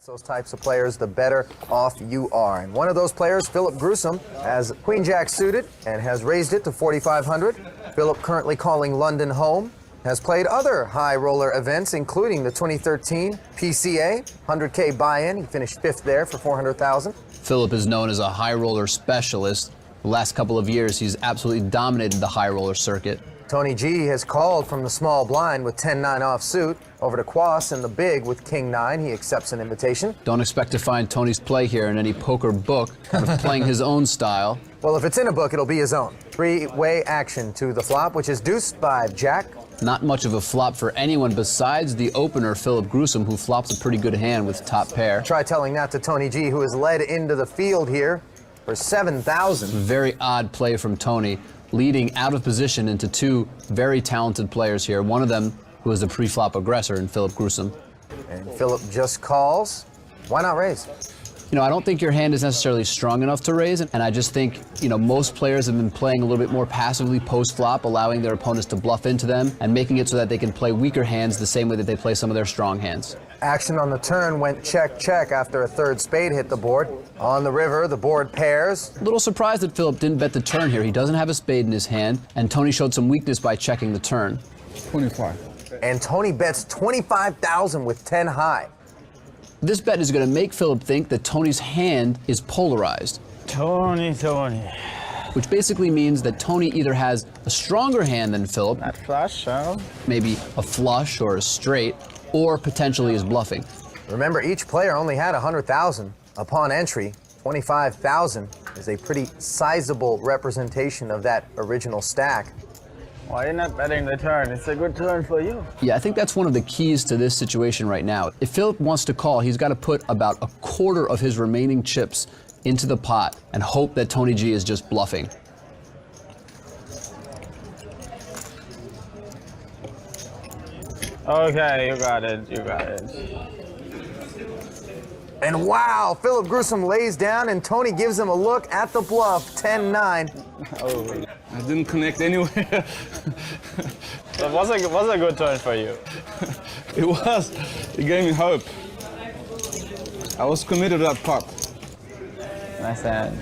Those types of players, the better off you are. And one of those players, Philip Gruesome, has Queen Jack suited and has raised it to 4,500. Philip, currently calling London home, has played other high roller events, including the 2013 PCA, 100K buy-in. He finished 5th there for 400,000. Philip is known as a high roller specialist. The last couple of years, he's absolutely dominated the high roller circuit. Tony G has called from the small blind with 10-9 offsuit over to Quas in the big with King-9. He accepts an invitation. Don't expect to find Tony's play here in any poker book, kind of playing his own style. Well, if it's in a book, it'll be his own. Three-way action to the flop, which is deuce-5 Jack. Not much of a flop for anyone besides the opener, Philip Gruesome, who flops a pretty good hand with top pair. Try telling that to Tony G, who is led into the field here for 7,000. Very odd play from Tony, leading out of position into two very talented players here. One of them who is the pre-flop aggressor in Philip Gruesome. And Philip just calls. Why not raise? You know, I don't think your hand is necessarily strong enough to raise, and I just think, you know, most players have been playing a little bit more passively post-flop, allowing their opponents to bluff into them and making it so that they can play weaker hands the same way that they play some of their strong hands. Action on the turn went check-check after a third spade hit the board. On the river, the board pairs. A little surprised that Philip didn't bet the turn here. He doesn't have a spade in his hand, and Tony showed some weakness by checking the turn. 25. And Tony bets 25,000 with 10 high. This bet is going to make Philip think that Tony's hand is polarized. Tony. Which basically means that Tony either has a stronger hand than Philip, Not flush, huh? maybe a flush or a straight, or potentially is bluffing. Remember, each player only had 100,000 upon entry. 25,000 is a pretty sizable representation of that original stack. Why are you not betting the turn? It's a good turn for you. Yeah, I think that's one of the keys to this situation right now. If Philip wants to call, he's got to put about a quarter of his remaining chips into the pot and hope that Tony G is just bluffing. Okay, you got it. And wow, Philip Gruesome lays down and Tony gives him a look at the bluff, 10-9. Oh. I didn't connect anywhere. It was a good turn for you. It was. It gave me hope. I was committed to that pot. Nice hand.